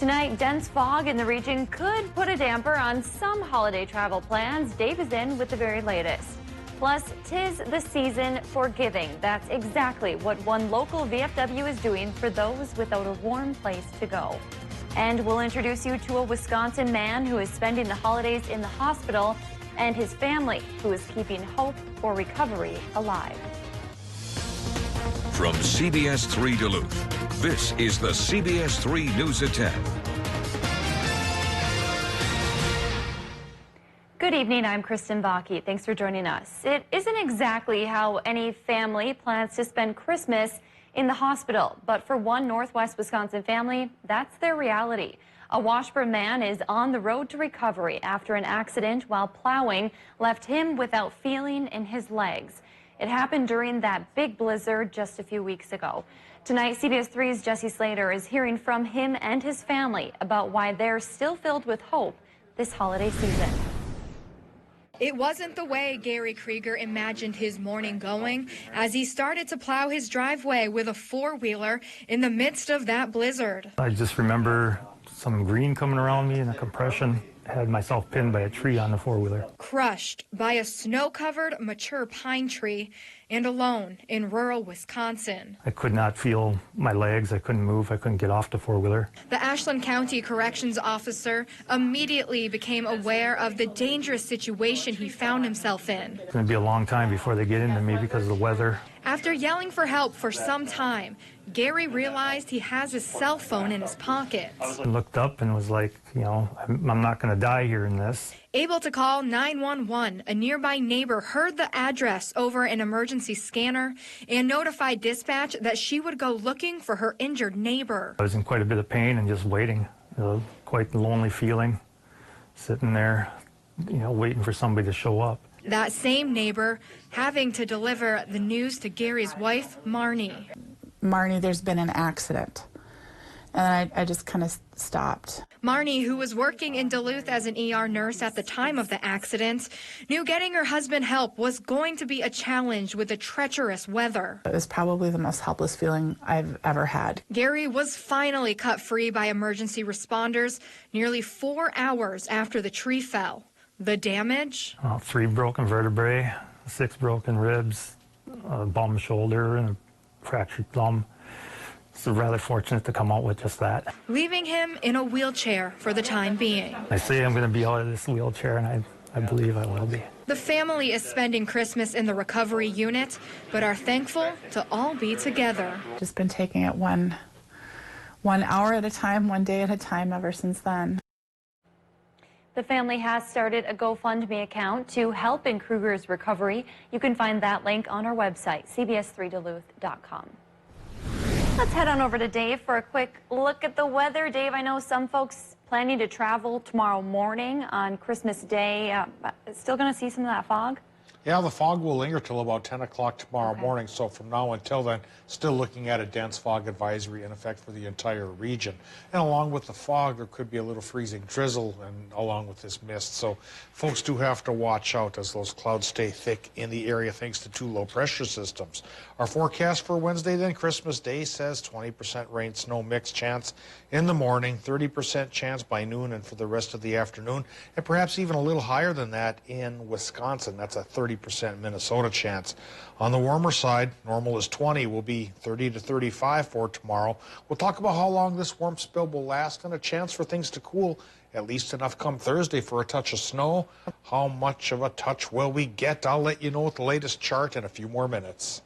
Tonight, dense fog in the region could put a damper on some holiday travel plans. Dave is in with the very latest. Plus, 'tis the season for giving. That's exactly what one local VFW is doing for those without a warm place to go. And we'll introduce you to a Wisconsin man who is spending the holidays in the hospital and his family who is keeping hope for recovery alive. From CBS3 Duluth, this is the CBS3 News at 10. Good evening, I'm Kristen Baki. Thanks for joining us. It isn't exactly how any family plans to spend Christmas in the hospital, but for one Northwest Wisconsin family, that's their reality. A Washburn man is on the road to recovery after an accident while plowing left him without feeling in his legs. It happened during that big blizzard just a few weeks ago. Tonight, CBS3's Jesse Slater is hearing from him and his family about why they're still filled with hope this holiday season. It wasn't the way Gary Krieger imagined his morning going as he started to plow his driveway with a four-wheeler in the midst of that blizzard. I just remember some green coming around me and a compression. Had myself pinned by a tree on the four-wheeler. Crushed by a snow-covered mature pine tree and alone in rural Wisconsin. I could not feel my legs. I couldn't move. I couldn't get off the four-wheeler. The Ashland County Corrections Officer immediately became aware of the dangerous situation he found himself in. It's going to be a long time before they get into me because of the weather. After yelling for help for some time, Gary realized he has his cell phone in his pocket. I looked up and was like, I'm not going to die here in this. Able to call 911, a nearby neighbor heard the address over an emergency scanner and notified dispatch that she would go looking for her injured neighbor. I was in quite a bit of pain and just waiting, quite lonely feeling, sitting there, waiting for somebody to show up. That same neighbor having to deliver the news to Gary's wife, Marnie. Marnie, there's been an accident. And I just kind of stopped. Marnie, who was working in Duluth as an ER nurse at the time of the accident, knew getting her husband help was going to be a challenge with the treacherous weather. It was probably the most helpless feeling I've ever had. Gary was finally cut free by emergency responders nearly 4 hours after the tree fell. The damage? 3 broken vertebrae, 6 broken ribs, a bum shoulder, and a fractured thumb. So rather fortunate to come out with just that. Leaving him in a wheelchair for the time being. I say I'm going to be out of this wheelchair, and I believe I will be. The family is spending Christmas in the recovery unit, but are thankful to all be together. Just been taking it one hour at a time, one day at a time ever since then. The family has started a GoFundMe account to help in Krieger's recovery. You can find that link on our website, cbs3duluth.com. Let's head on over to Dave for a quick look at the weather. Dave, I know some folks planning to travel tomorrow morning on Christmas Day. Still going to see some of that fog? Yeah, the fog will linger till about 10 o'clock tomorrow morning, so from now until then, still looking at a dense fog advisory in effect for the entire region. And along with the fog, there could be a little freezing drizzle and along with this mist, so folks do have to watch out as those clouds stay thick in the area thanks to 2 low pressure systems. Our forecast for Wednesday then, Christmas Day says 20% rain, snow mix chance in the morning, 30% chance by noon and for the rest of the afternoon, and perhaps even a little higher than that in Wisconsin. That's a 30% Minnesota chance. On the warmer side, normal is 20, will be 30 to 35 for tomorrow. We'll talk about how long this warm spell will last and a chance for things to cool, at least enough come Thursday for a touch of snow. How much of a touch will we get? I'll let you know with the latest chart in a few more minutes.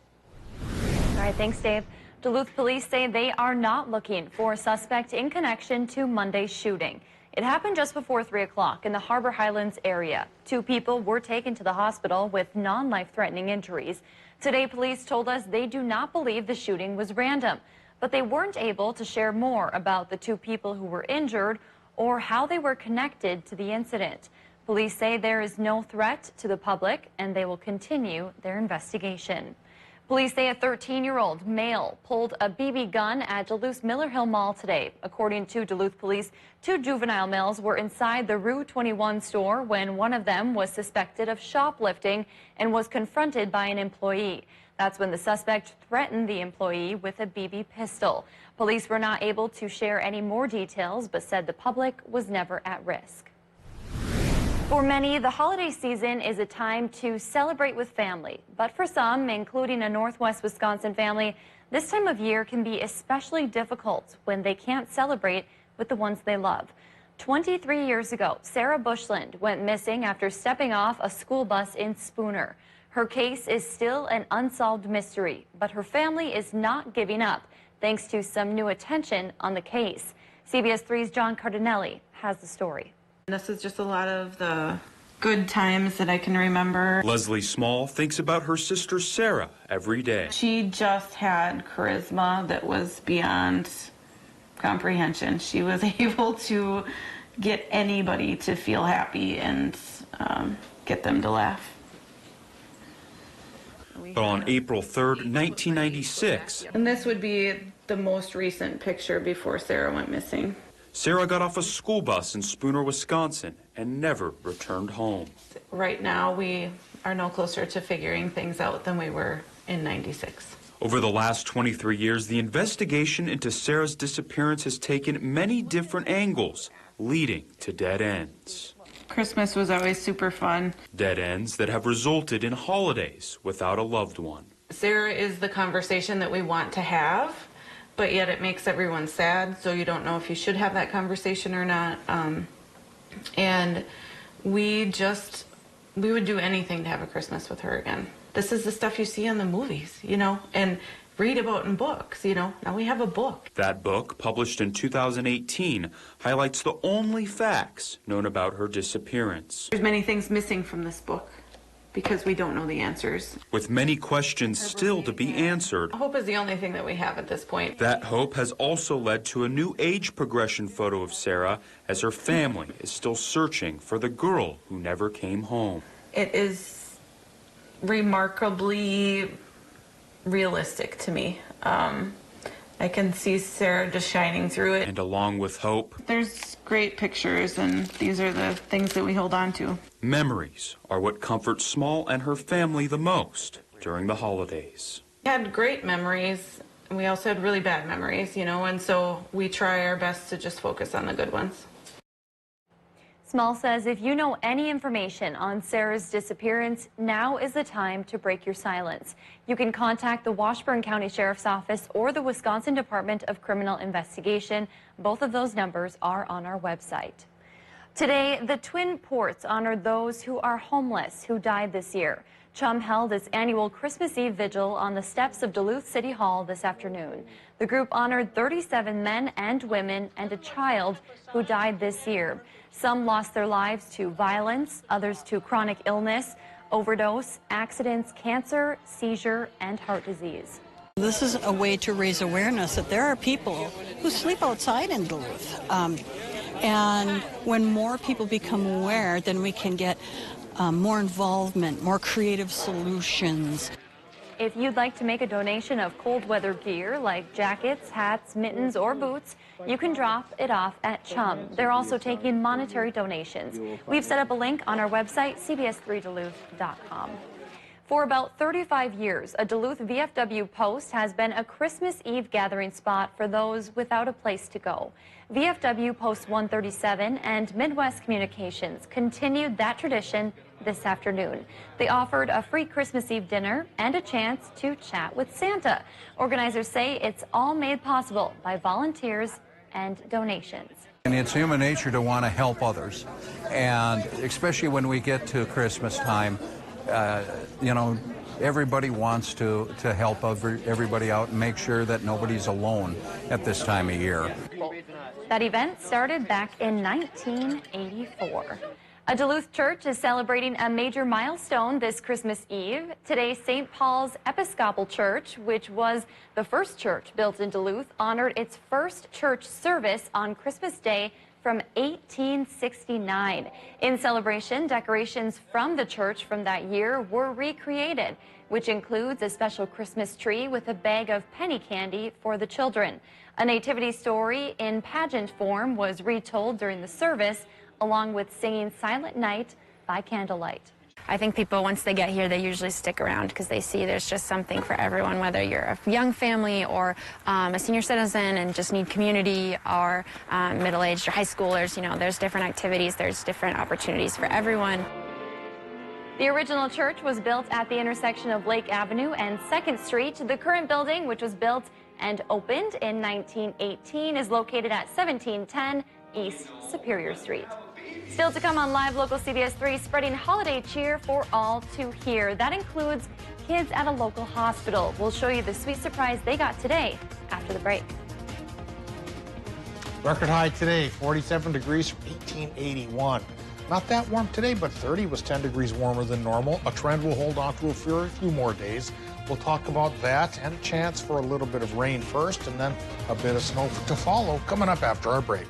All right, thanks, Dave. Duluth police say they are not looking for a suspect in connection to Monday's shooting. It happened just before 3 o'clock in the Harbor Highlands area. 2 people were taken to the hospital with non-life-threatening injuries. Today, police told us they do not believe the shooting was random, but they weren't able to share more about the 2 people who were injured or how they were connected to the incident. Police say there is no threat to the public and they will continue their investigation. Police say a 13-year-old male pulled a BB gun at Duluth's Miller Hill Mall today. According to Duluth police, 2 juvenile males were inside the Rue 21 store when one of them was suspected of shoplifting and was confronted by an employee. That's when the suspect threatened the employee with a BB pistol. Police were not able to share any more details, but said the public was never at risk. For many, the holiday season is a time to celebrate with family. But for some, including a Northwest Wisconsin family, this time of year can be especially difficult when they can't celebrate with the ones they love. 23 years ago, Sarah Bushland went missing after stepping off a school bus in Spooner. Her case is still an unsolved mystery, but her family is not giving up thanks to some new attention on the case. CBS 3's John Cardinelli has the story. This is just a lot of the good times that I can remember. Leslie Small thinks about her sister Sarah every day. She just had charisma that was beyond comprehension. She was able to get anybody to feel happy and get them to laugh. But on April 3rd, 1996, And this would be the most recent picture before Sarah went missing. Sarah got off a school bus in Spooner, Wisconsin, and never returned home. Right now, we are no closer to figuring things out than we were in '96. Over the last 23 years, the investigation into Sarah's disappearance has taken many different angles, leading to dead ends. Christmas was always super fun. Dead ends that have resulted in holidays without a loved one. Sarah is the conversation that we want to have, but yet it makes everyone sad, so you don't know if you should have that conversation or not. And we would do anything to have a Christmas with her again. This is the stuff you see in the movies, you know, and read about in books, you know. Now we have a book. That book, published in 2018, highlights the only facts known about her disappearance. There's many things missing from this book because we don't know the answers. With many questions still to be answered, Hope is the only thing that we have at this point. that hope has also led to a new age progression photo of Sarah as her family is still searching for the girl who never came home. It is remarkably realistic to me. I can see Sarah just shining through it. And along with hope, There's great pictures, and these are the things that we hold on to. memories are what comfort Small and her family the most during the holidays. We had great memories, and we also had really bad memories, you know, and so we try our best to just focus on the good ones. Small says if you know any information on Sarah's disappearance, now is the time to break your silence. You can contact the Washburn County Sheriff's Office or the Wisconsin Department of Criminal Investigation. Both of those numbers are on our website. Today, the Twin Ports honored those who are homeless who died this year. Chum held its annual Christmas Eve vigil on the steps of Duluth City Hall this afternoon. The group honored 37 men and women and a child who died this year. Some lost their lives to violence, others to chronic illness, overdose, accidents, cancer, seizure, and heart disease. This is a way to raise awareness that there are people who sleep outside in Duluth. And when more people become aware, then we can get more involvement, more creative solutions. If you'd like to make a donation of cold weather gear like jackets, hats, mittens, or boots, you can drop it off at Chum. They're also taking monetary donations. We've set up a link on our website, cbs3duluth.com. For about 35 years, a Duluth VFW post has been a Christmas Eve gathering spot for those without a place to go. VFW Post 137 and Midwest Communications continued that tradition this afternoon. They offered a free Christmas Eve dinner and a chance to chat with Santa. Organizers say it's all made possible by volunteers and donations. And it's human nature to want to help others, and especially when we get to Christmas time, you know, everybody wants to help everybody out and make sure that nobody's alone at this time of year. That event started back in 1984. A Duluth church is celebrating a major milestone this Christmas Eve. Today, St. Paul's Episcopal Church, which was the first church built in Duluth, honored its first church service on Christmas Day from 1869. In celebration, decorations from the church from that year were recreated, which includes a special Christmas tree with a bag of penny candy for the children. A nativity story in pageant form was retold during the service, along with singing Silent Night by candlelight. I think people, once they get here, they usually stick around because they see there's just something for everyone, whether you're a young family or a senior citizen and just need community, or middle-aged or high schoolers. You know, there's different activities, there's different opportunities for everyone. The original church was built at the intersection of Lake Avenue and 2nd Street. The current building, which was built and opened in 1918, is located at 1710 East Superior Street. Still to come on Live Local CBS 3, spreading holiday cheer for all to hear. That includes kids at a local hospital. We'll show you the sweet surprise they got today after the break. Record high today, 47 degrees from 1881. Not that warm today, but 30 was 10 degrees warmer than normal. A trend will hold on to for a few more days. We'll talk about that and a chance for a little bit of rain first and then a bit of snow to follow coming up after our break.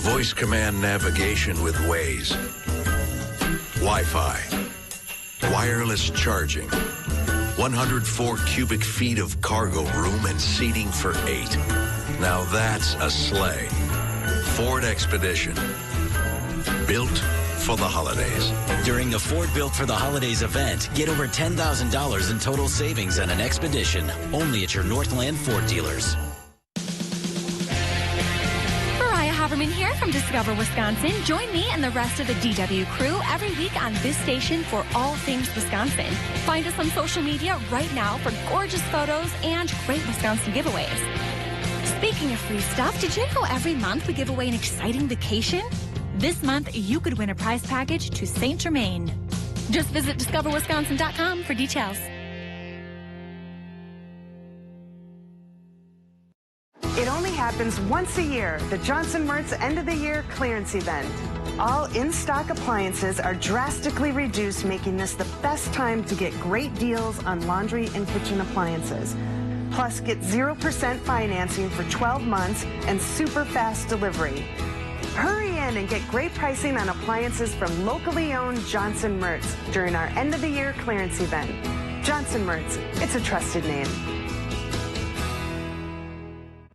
Voice command navigation with Waze. Wi-Fi. Wireless charging. 104 cubic feet of cargo room and seating for 8. Now that's a sleigh. Ford Expedition. Built for the holidays. During the Ford Built for the Holidays event, get over $10,000 in total savings on an Expedition. Only at your Northland Ford dealers. Haberman here from Discover Wisconsin. Join me and the rest of the DW crew every week on this station for all things Wisconsin. Find us on social media right now for gorgeous photos and great Wisconsin giveaways. Speaking of free stuff, did you know every month we give away an exciting vacation? This month, you could win a prize package to St. Germain. Just visit discoverwisconsin.com for details. It only happens once a year, the Johnson Mertz End of the Year Clearance Event. All in-stock appliances are drastically reduced, making this the best time to get great deals on laundry and kitchen appliances. Plus, get 0% financing for 12 months and super fast delivery. Hurry in and get great pricing on appliances from locally owned Johnson Mertz during our End of the Year Clearance Event. Johnson Mertz, it's a trusted name.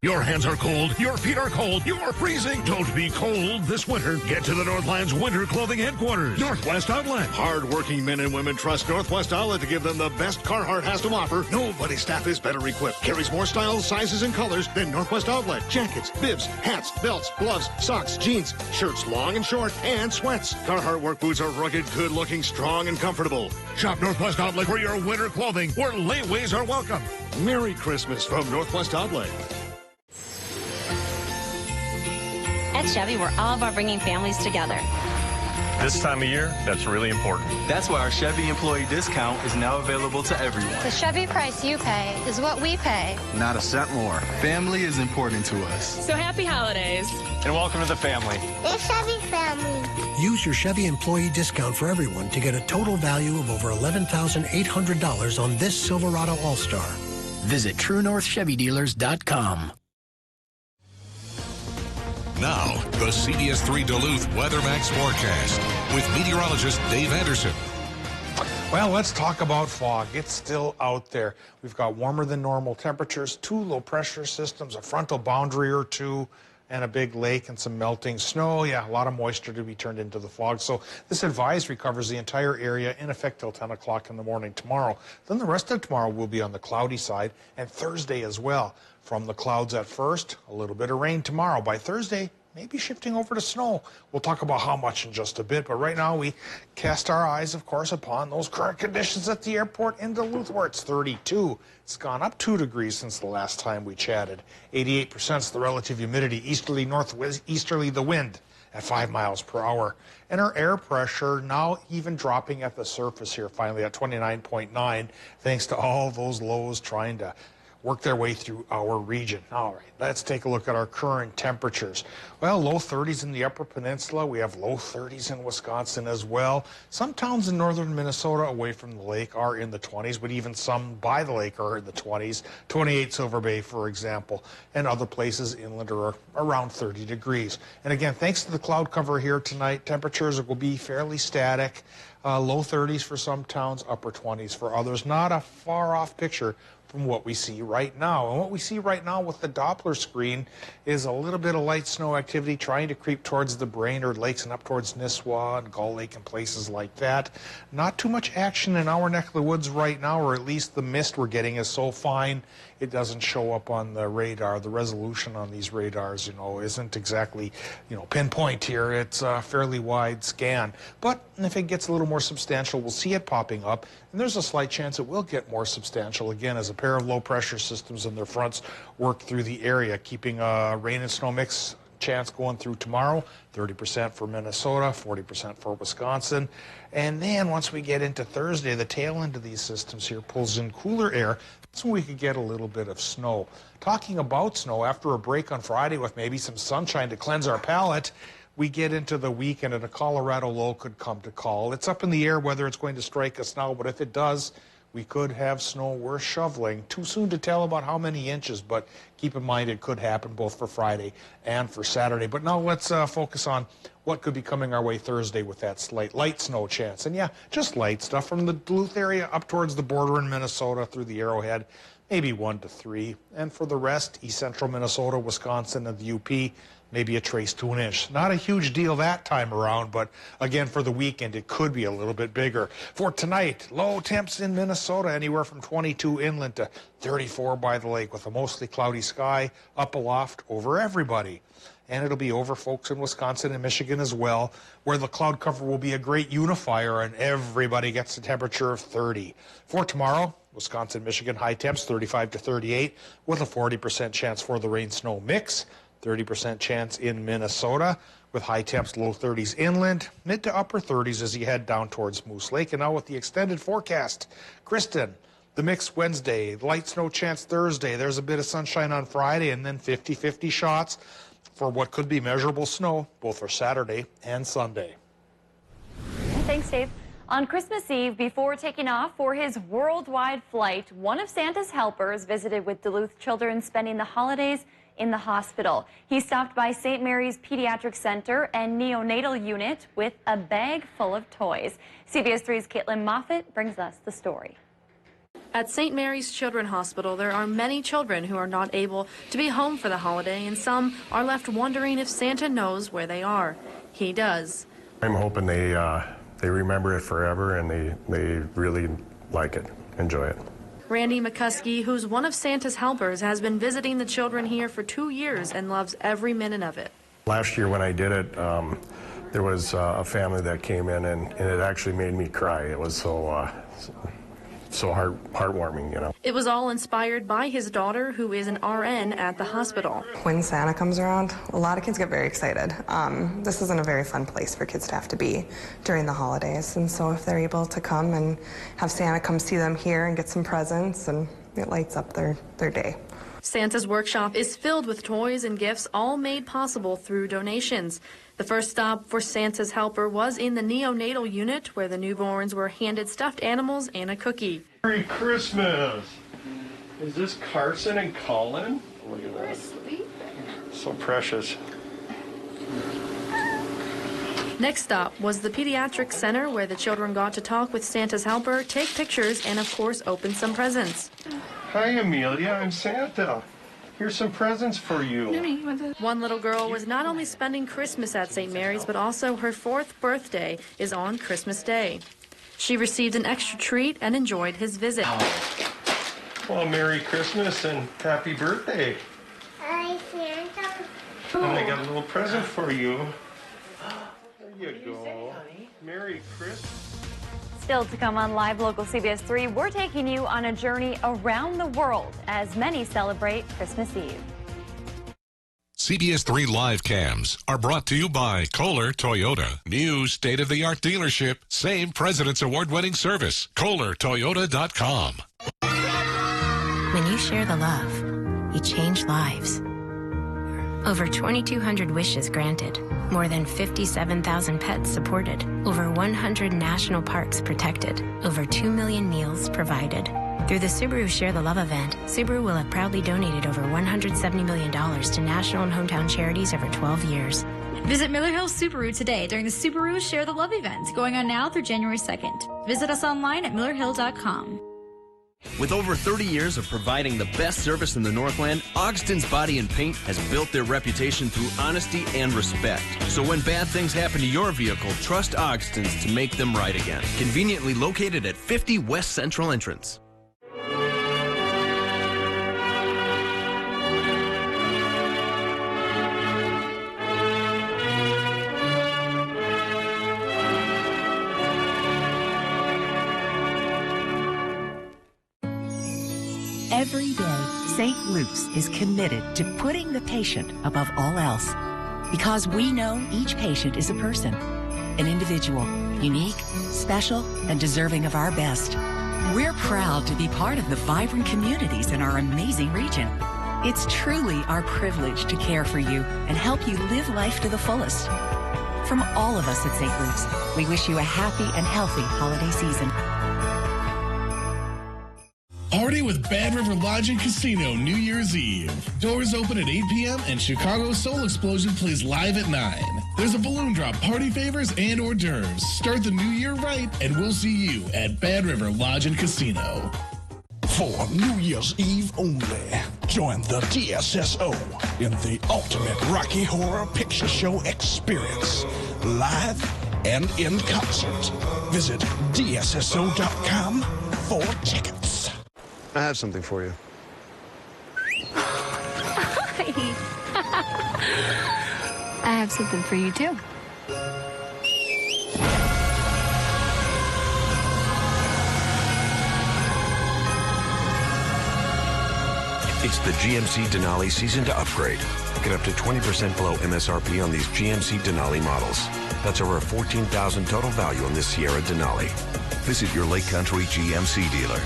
Your hands are cold, your feet are cold, you're freezing. Don't be cold this winter. Get to the Northland's Winter Clothing Headquarters, Northwest Outlet. Hard-working men and women trust Northwest Outlet to give them the best Carhartt has to offer. Nobody's staff is better equipped. Carries more styles, sizes, and colors than Northwest Outlet. Jackets, bibs, hats, belts, gloves, socks, jeans, shirts long and short, and sweats. Carhartt work boots are rugged, good-looking, strong, and comfortable. Shop Northwest Outlet for your winter clothing, where layaways are welcome. Merry Christmas from Northwest Outlet. At Chevy, we're all about bringing families together. This time of year, that's really important. That's why our Chevy employee discount is now available to everyone. The Chevy price you pay is what we pay. Not a cent more. Family is important to us. So happy holidays. And welcome to the family. The Chevy family. Use your Chevy employee discount for everyone to get a total value of over $11,800 on this Silverado All-Star. Visit TrueNorthChevyDealers.com. Now, the CBS3 Duluth WeatherMax forecast with meteorologist Dave Anderson. Well, let's talk about fog. It's still out there. We've got warmer than normal temperatures, 2 low pressure systems, a frontal boundary or 2, and a big lake and some melting snow. Yeah, a lot of moisture to be turned into the fog. So this advisory covers the entire area in effect till 10 o'clock in the morning tomorrow. Then the rest of tomorrow will be on the cloudy side, and Thursday as well. From the clouds at first, a little bit of rain tomorrow. By Thursday, maybe shifting over to snow. We'll talk about how much in just a bit, but right now we cast our eyes, of course, upon those current conditions at the airport in Duluth, where it's 32. It's gone up 2 degrees since the last time we chatted. 88% is the relative humidity, easterly, northeasterly the wind at 5 miles per hour. And our air pressure now even dropping at the surface here, finally at 29.9, thanks to all those lows trying to work their way through our region. All right, let's take a look at our current temperatures. Well, low 30s in the Upper Peninsula. We have low 30s in Wisconsin as well. Some towns in northern Minnesota away from the lake are in the 20s, but even some by the lake are in the 20s. 28 Silver Bay, for example, and other places inland are around 30 degrees. And again, thanks to the cloud cover here tonight, temperatures will be fairly static. Low 30s for some towns, upper 20s for others. Not a far off picture from what we see right now. And what we see right now with the Doppler screen is a little bit of light snow activity trying to creep towards the Brainerd Lakes and up towards Nisswa and Gull Lake and places like that. Not too much action in our neck of the woods right now, or at least the mist we're getting is so fine it doesn't show up on the radar. The resolution on these radars, isn't exactly, pinpoint here. It's a fairly wide scan. But if it gets a little more substantial, we'll see it popping up. And there's a slight chance it will get more substantial again as a pair of low pressure systems and their fronts work through the area, keeping a rain and snow mix chance going through tomorrow, 30% for Minnesota, 40% for Wisconsin. And then once we get into Thursday, the tail end of these systems here pulls in cooler air. That's when we could get a little bit of snow. Talking about snow, after a break on Friday with maybe some sunshine to cleanse our palate, we get into the weekend and a Colorado low could come to call. It's up in the air whether it's going to strike us now, but if it does, we could have snow worth shoveling. Too soon to tell about how many inches, but keep in mind it could happen both for Friday and for Saturday. But now let's focus on what could be coming our way Thursday with that slight light snow chance. And yeah, just light stuff from the Duluth area up towards the border in Minnesota through the Arrowhead, maybe 1 to 3. And for the rest, east central Minnesota, Wisconsin, and the UP, maybe a trace to an inch. Not a huge deal that time around, but again, for the weekend, it could be a little bit bigger. For tonight, low temps in Minnesota, anywhere from 22 inland to 34 by the lake, with a mostly cloudy sky up aloft over everybody. And it'll be over folks in Wisconsin and Michigan as well, where the cloud cover will be a great unifier and everybody gets a temperature of 30. For tomorrow, Wisconsin, Michigan, high temps 35 to 38, with a 40% chance for the rain-snow mix. 30% chance in Minnesota with high temps, low 30s inland, mid to upper 30s as you head down towards Moose Lake. And now with the extended forecast, Kristen, the mix Wednesday, light snow chance Thursday. There's a bit of sunshine on Friday and then 50-50 shots for what could be measurable snow both for Saturday and Sunday. Thanks, Dave. On Christmas Eve, before taking off for his worldwide flight, one of Santa's helpers visited with Duluth children spending the holidays in the hospital. He stopped by St. Mary's Pediatric Center and Neonatal Unit with a bag full of toys. CBS3's Caitlin Moffitt brings us the story. At St. Mary's Children's Hospital, there are many children who are not able to be home for the holiday, and some are left wondering if Santa knows where they are. He does. I'm hoping they remember it forever and they really like it, enjoy it. Randy McCuskey, who's one of Santa's helpers, has been visiting the children here for 2 years and loves every minute of it. Last year when I did it, there was a family that came in and it actually made me cry. It was so heartwarming, It was all inspired by his daughter, who is an RN at the hospital. When Santa comes around, a lot of kids get very excited. This isn't a very fun place for kids to have to be during the holidays, and so if they're able to come and have Santa come see them here and get some presents, and it lights up their day. Santa's workshop is filled with toys and gifts, all made possible through donations. The first stop for Santa's helper was in the neonatal unit, where the newborns were handed stuffed animals and a cookie. Merry Christmas! Is this Carson and Colin? Look at that. So precious. Next stop was the Pediatric Center, where the children got to talk with Santa's helper, take pictures, and of course open some presents. Hi, Amelia. I'm Santa. Here's some presents for you. One little girl was not only spending Christmas at St. Mary's, but also her 4th birthday is on Christmas Day. She received an extra treat and enjoyed his visit. Well, Merry Christmas and happy birthday. Hi, Santa. And I got a little present for you. There you go. Merry Christmas. Still to come on Live Local CBS3, we're taking you on a journey around the world as many celebrate Christmas Eve. CBS3 live cams are brought to you by Kohler Toyota. New state-of-the-art dealership. Same President's Award-winning service. KohlerToyota.com. When you share the love, you change lives. Over 2,200 wishes granted. More than 57,000 pets supported. Over 100 national parks protected. Over 2 million meals provided. Through the Subaru Share the Love event, Subaru will have proudly donated over $170 million to national and hometown charities over 12 years. Visit Miller Hill Subaru today during the Subaru Share the Love event, going on now through January 2nd. Visit us online at millerhill.com. With over 30 years of providing the best service in the Northland, Ogston's Body and Paint has built their reputation through honesty and respect. So when bad things happen to your vehicle, trust Ogston's to make them right again. Conveniently located at 50 West Central Entrance. Every day, St. Luke's is committed to putting the patient above all else. Because we know each patient is a person, an individual, unique, special, and deserving of our best. We're proud to be part of the vibrant communities in our amazing region. It's truly our privilege to care for you and help you live life to the fullest. From all of us at St. Luke's, we wish you a happy and healthy holiday season. Party with Bad River Lodge and Casino New Year's Eve. Doors open at 8 p.m. and Chicago Soul Explosion plays live at 9. There's a balloon drop, party favors, and hors d'oeuvres. Start the new year right, and we'll see you at Bad River Lodge and Casino. For New Year's Eve only, join the DSSO in the ultimate Rocky Horror Picture Show experience. Live and in concert. Visit DSSO.com for tickets. I have something for you. I have something for you, too. It's the GMC Denali season to upgrade. Get up to 20% below MSRP on these GMC Denali models. That's over $14,000 total value on this Sierra Denali. Visit your Lake Country GMC dealer.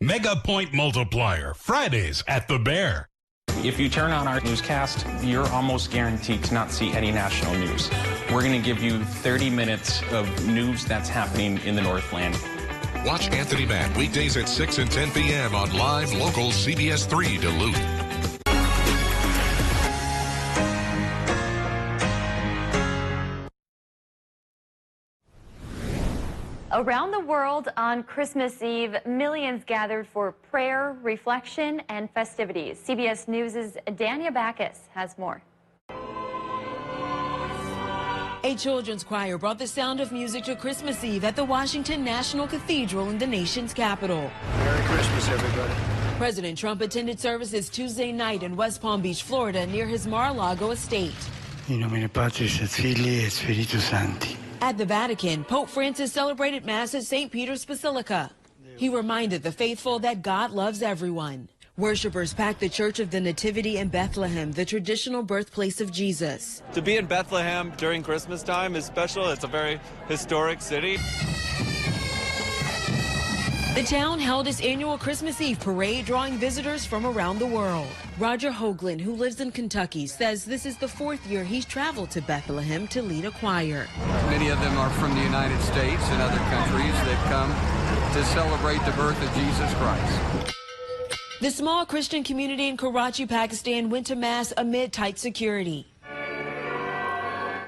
Mega Point Multiplier, Fridays at the Bear. If you turn on our newscast, you're almost guaranteed to not see any national news. We're going to give you 30 minutes of news that's happening in the Northland. Watch Anthony Matt weekdays at 6 and 10 p.m. on live local CBS3 Duluth. Around the world on Christmas Eve, millions gathered for prayer, reflection, and festivities. CBS News' Dania Backus has more. A children's choir brought the sound of music to Christmas Eve at the Washington National Cathedral in the nation's capital. Merry Christmas, everybody. President Trump attended services Tuesday night in West Palm Beach, Florida, near his Mar-a-Lago estate. In nomine Patris et Filii et Spiritus Sancti. At the Vatican, Pope Francis celebrated Mass at St. Peter's Basilica. He reminded the faithful that God loves everyone. Worshippers packed the Church of the Nativity in Bethlehem, the traditional birthplace of Jesus. To be in Bethlehem during Christmas time is special. It's a very historic city. The town held its annual Christmas Eve parade, drawing visitors from around the world. Roger Hoagland, who lives in Kentucky, says this is the 4th year he's traveled to Bethlehem to lead a choir. Many of them are from the United States and other countries that come to celebrate the birth of Jesus Christ. The small Christian community in Karachi, Pakistan went to Mass amid tight security.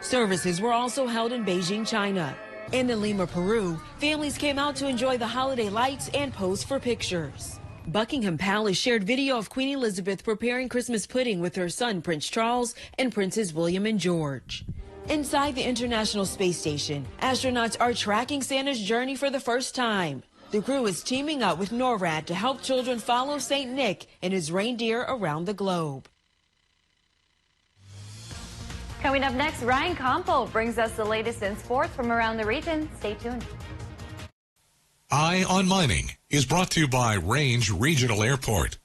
Services were also held in Beijing, China. In Lima, Peru, families came out to enjoy the holiday lights and pose for pictures. Buckingham Palace shared video of Queen Elizabeth preparing Christmas pudding with her son, Prince Charles, and Princes William and George. Inside the International Space Station, astronauts are tracking Santa's journey for the first time. The crew is teaming up with NORAD to help children follow St. Nick and his reindeer around the globe. Coming up next, Ryan Compo brings us the latest in sports from around the region. Stay tuned. Eye on Mining is brought to you by Range Regional Airport.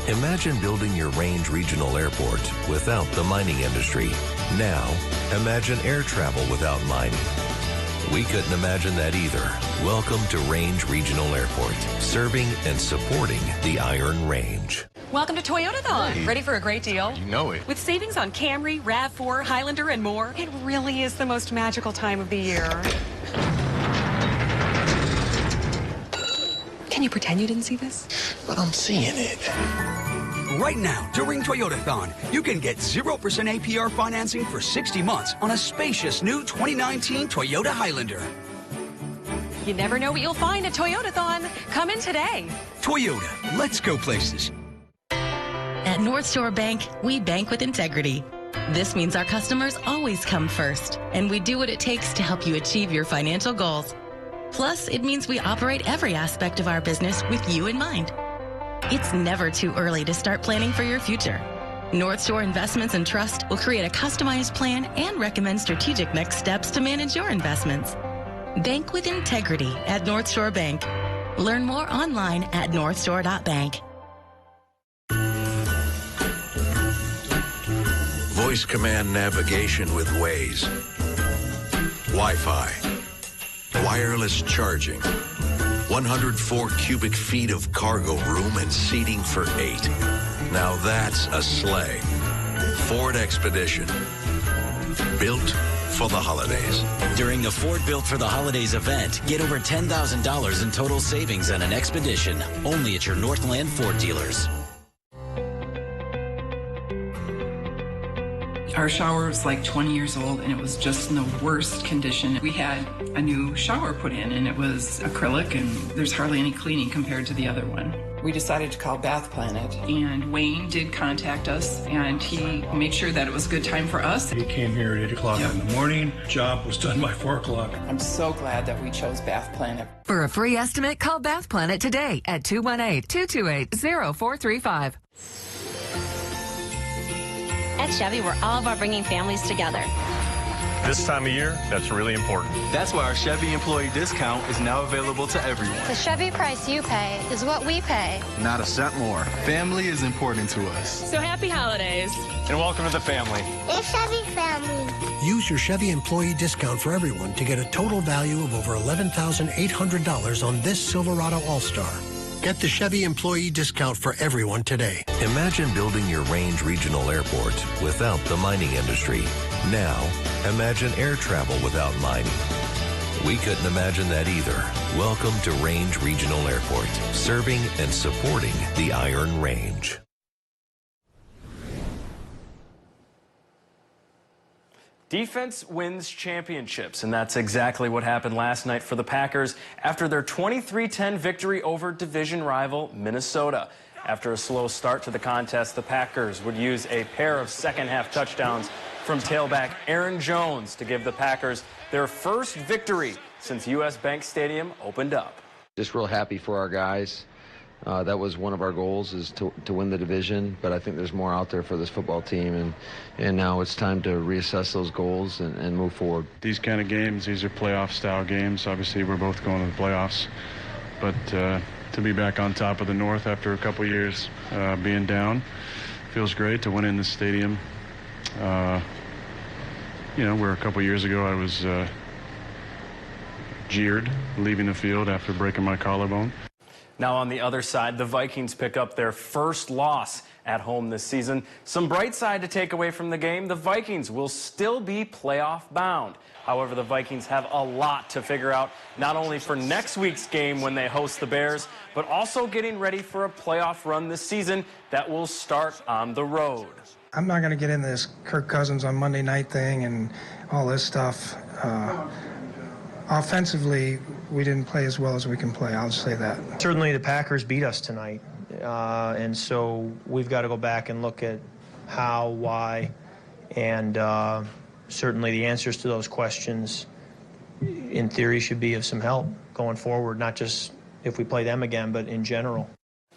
Imagine building your Range Regional Airport without the mining industry. Now, imagine air travel without mining. We couldn't imagine that either. Welcome to Range Regional Airport, serving and supporting the Iron Range. Welcome to Toyotathon. Hey. Ready for a great deal? You know it. With savings on Camry, RAV4, Highlander, and more, it really is the most magical time of the year. Can you pretend you didn't see this? But I'm seeing it. right now during Toyotathon. You can get 0% APR financing for 60 months on a spacious new 2019 Toyota Highlander. You never know what you'll find at Toyotathon. Come in today. Toyota, let's go places. At North Shore Bank, we bank with integrity. This means our customers always come first, and we do what it takes to help you achieve your financial goals. Plus, it means we operate every aspect of our business with you in mind. It's never too early to start planning for your future. North Shore Investments and Trust will create a customized plan and recommend strategic next steps to manage your investments. Bank with integrity at North Shore Bank. Learn more online at northshore.bank. Voice command navigation with Waze. Wi-Fi. Wireless charging. 104 cubic feet of cargo room and seating for 8. Now that's a sleigh. Ford Expedition. Built for the holidays. During the Ford Built for the Holidays event, get over $10,000 in total savings on an Expedition. Only at your Northland Ford dealers. Our shower was like 20 years old and it was just in the worst condition. We had a new shower put in and it was acrylic and there's hardly any cleaning compared to the other one. We decided to call Bath Planet and Wayne did contact us and he made sure that it was a good time for us. He came here at 8 o'clock in the morning. Job was done by 4 o'clock. I'm so glad that we chose Bath Planet. For a free estimate, call Bath Planet today at 218-228-0435. At Chevy, we're all about bringing families together. This time of year, that's really important. That's why our Chevy employee discount is now available to everyone. The Chevy price you pay is what we pay. Not a cent more. Family is important to us. So happy holidays. And welcome to the family. It's Chevy family. Use your Chevy employee discount for everyone to get a total value of over $11,800 on this Silverado All-Star. Get the Chevy employee discount for everyone today. Imagine building your Range Regional Airport without the mining industry. Now, imagine air travel without mining. We couldn't imagine that either. Welcome to Range Regional Airport, serving and supporting the Iron Range. Defense wins championships, and that's exactly what happened last night for the Packers after their 23-10 victory over division rival Minnesota. After a slow start to the contest, the Packers would use a pair of second-half touchdowns from tailback Aaron Jones to give the Packers their first victory since U.S. Bank Stadium opened up. Just real happy for our guys. That was one of our goals, is to win the division, but I think there's more out there for this football team, and now it's time to reassess those goals and move forward. These kind of games, these are playoff-style games. Obviously, we're both going to the playoffs, but to be back on top of the North after a couple years being down feels great. To win in this stadium, where a couple years ago I was jeered leaving the field after breaking my collarbone. Now on the other side, the Vikings pick up their first loss at home this season. Some bright side to take away from the game, the Vikings will still be playoff bound. However, the Vikings have a lot to figure out, not only for next week's game when they host the Bears, but also getting ready for a playoff run this season that will start on the road. I'm not going to get into this Kirk Cousins on Monday night thing and all this stuff. Offensively, we didn't play as well as we can play, I'll say that. Certainly the Packers beat us tonight, and so we've got to go back and look at how, why, and certainly the answers to those questions, in theory, should be of some help going forward, not just if we play them again, but in general.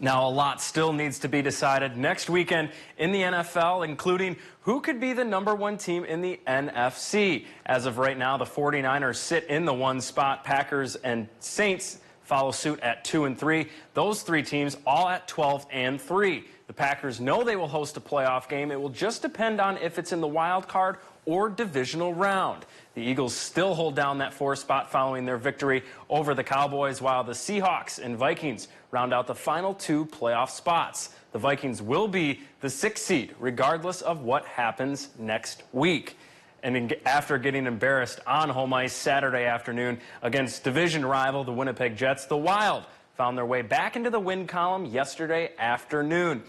Now, a lot still needs to be decided next weekend in the NFL, including who could be the #1 team in the NFC. As of right now, the 49ers sit in the 1 spot. Packers and Saints follow suit at 2 and 3. Those 3 teams all at 12 and 3. The Packers know they will host a playoff game. It will just depend on if it's in the wild card or divisional round. The Eagles still hold down that 4 spot following their victory over the Cowboys, while the Seahawks and Vikings round out the final 2 playoff spots. The Vikings will be the 6th seed, regardless of what happens next week. And after getting embarrassed on home ice Saturday afternoon against division rival the Winnipeg Jets, the Wild found their way back into the win column yesterday afternoon.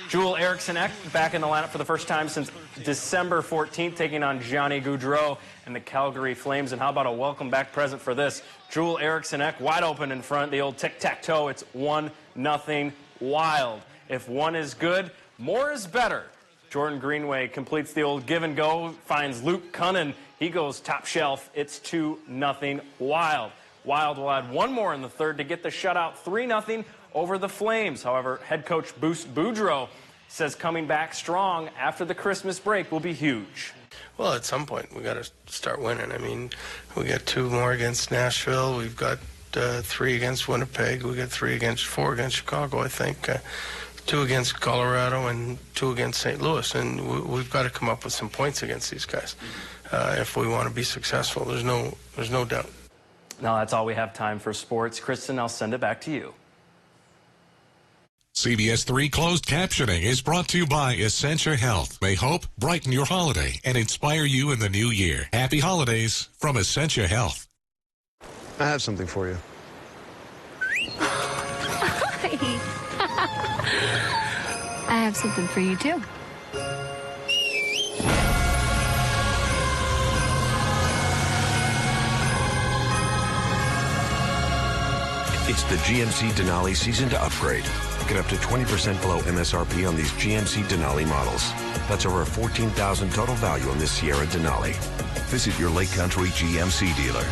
Joel Eriksson-Ek back in the lineup for the first time since December 14th, taking on Johnny Gaudreau and the Calgary Flames. And how about a welcome back present for this? Joel Eriksson-Ek wide open in front, the old tic-tac-toe. It's 1-0 Wild. If one is good, more is better. Jordan Greenway completes the old give and go, finds Luke Cunnin. He goes top shelf. It's 2-0 Wild. Wild will add one more in the third to get the shutout 3-0 over the Flames. However, head coach Bruce Boudreau says coming back strong after the Christmas break will be huge. Well, at some point, we got to start winning. I mean, we got 2 more against Nashville. We've got 3 against Winnipeg. We got 4 against Chicago, I think. 2 against Colorado and 2 against St. Louis. And we've got to come up with some points against these guys if we want to be successful. There's no doubt. Now, that's all we have time for sports. Kristen, I'll send it back to you. CBS3 closed captioning is brought to you by Essentia Health. May hope brighten your holiday and inspire you in the new year. Happy holidays from Essentia Health. I have something for you. I have something for you, too. It's the GMC Denali season to upgrade. Get up to 20% below MSRP on these GMC Denali models. That's over $14,000 total value on this Sierra Denali. Visit your Lake Country GMC dealer.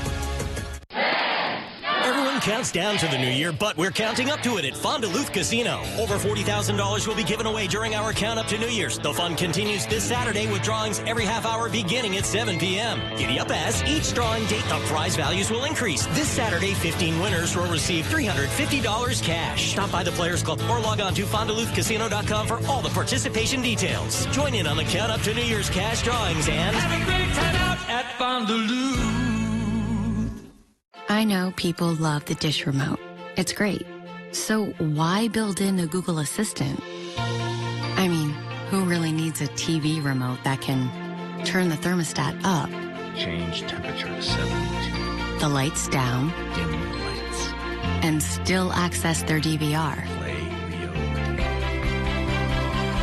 Everyone counts down to the new year, but we're counting up to it at Fond du Luth Casino. Over $40,000 will be given away during our count up to New Year's. The fun continues this Saturday with drawings every half hour beginning at 7 p.m. Giddy up as each drawing date, the prize values will increase. This Saturday, 15 winners will receive $350 cash. Stop by the Players Club or log on to FondDuluthCasino.com for all the participation details. Join in on the count up to New Year's cash drawings and have a great time out at Fond du Luth. I know people love the dish remote. It's great. So why build in a Google Assistant? I mean, who really needs a TV remote that can turn the thermostat up, change temperature to 72, the lights down, dim the lights, and still access their DVR? play Rio?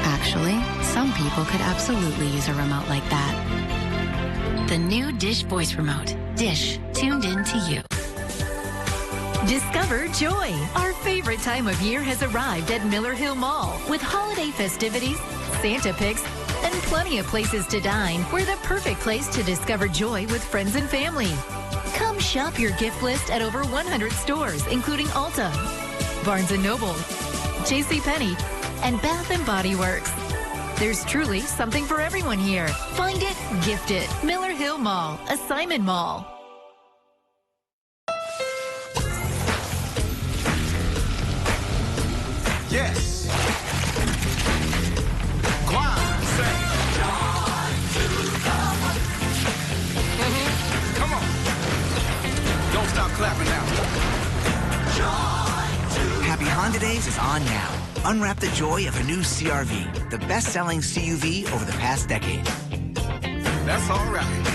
Actually, some people could absolutely use a remote like that. The new Dish Voice Remote. Dish, tuned in to you. Discover joy. Our favorite time of year has arrived at Miller Hill Mall with holiday festivities, Santa picks, and plenty of places to dine. We're the perfect place to discover joy with friends and family. Come shop your gift list at over 100 stores, including Ulta, Barnes & Noble, JCPenney, and Bath & Body Works. There's truly something for everyone here. Find it, gift it. Miller Hill Mall, a Simon Mall. Yes. Choir, say. Come on. Don't stop clapping now. Happy Honda Days is on now. Unwrap the joy of a new CR-V, the best-selling CUV over the past decade. That's all right.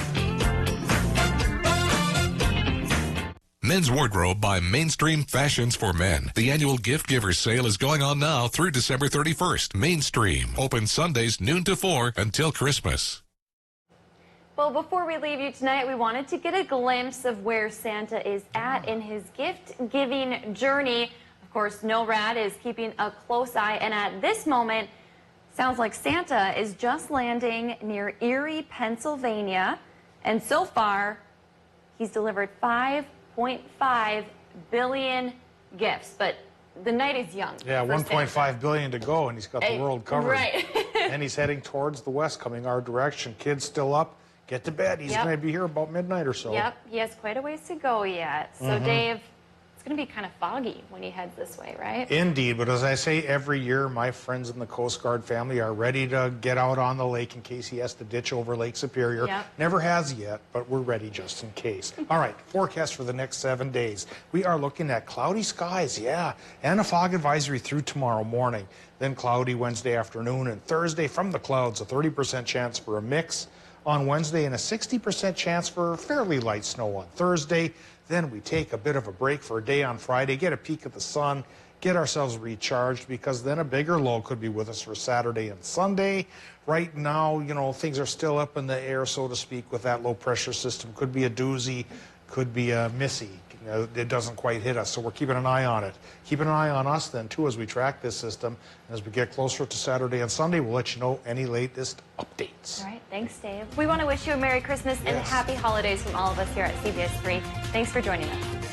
Men's Wardrobe by Mainstream Fashions for Men. The annual gift givers sale is going on now through December 31st. Mainstream, open Sundays noon to 4 until Christmas. Well, before we leave you tonight, we wanted to get a glimpse of where Santa is at in his gift-giving journey. Of course, NORAD is keeping a close eye, and at this moment, sounds like Santa is just landing near Erie, Pennsylvania, and so far, he's delivered 5.5 billion gifts, but the night is young. Yeah, 1.5 billion to go, and he's got the world covered. Right. And he's heading towards the west, coming our direction. Kids still up, get to bed. He's going to be here about midnight or so. Yep, he has quite a ways to go yet. So, Dave, it's going to be kind of foggy when he heads this way, right? Indeed, but as I say every year, my friends in the Coast Guard family are ready to get out on the lake in case he has to ditch over Lake Superior. Yep. Never has yet, but we're ready just in case. All right, forecast for the next 7 days. We are looking at cloudy skies, and a fog advisory through tomorrow morning. Then cloudy Wednesday afternoon, and Thursday from the clouds, a 30% chance for a mix on Wednesday and a 60% chance for fairly light snow on Thursday. Then we take a bit of a break for a day on Friday, get a peek at the sun, get ourselves recharged, because then a bigger low could be with us for Saturday and Sunday. Right now, you know, things are still up in the air, so to speak, with that low pressure system. Could be a doozy, could be a missy. You know, it doesn't quite hit us, so we're keeping an eye on it. Keeping an eye on us then, too, as we track this system. And as we get closer to Saturday and Sunday, we'll let you know any latest updates. All right, thanks, Dave. We want to wish you a Merry Christmas and Happy Holidays from all of us here at CBS3. Thanks for joining us.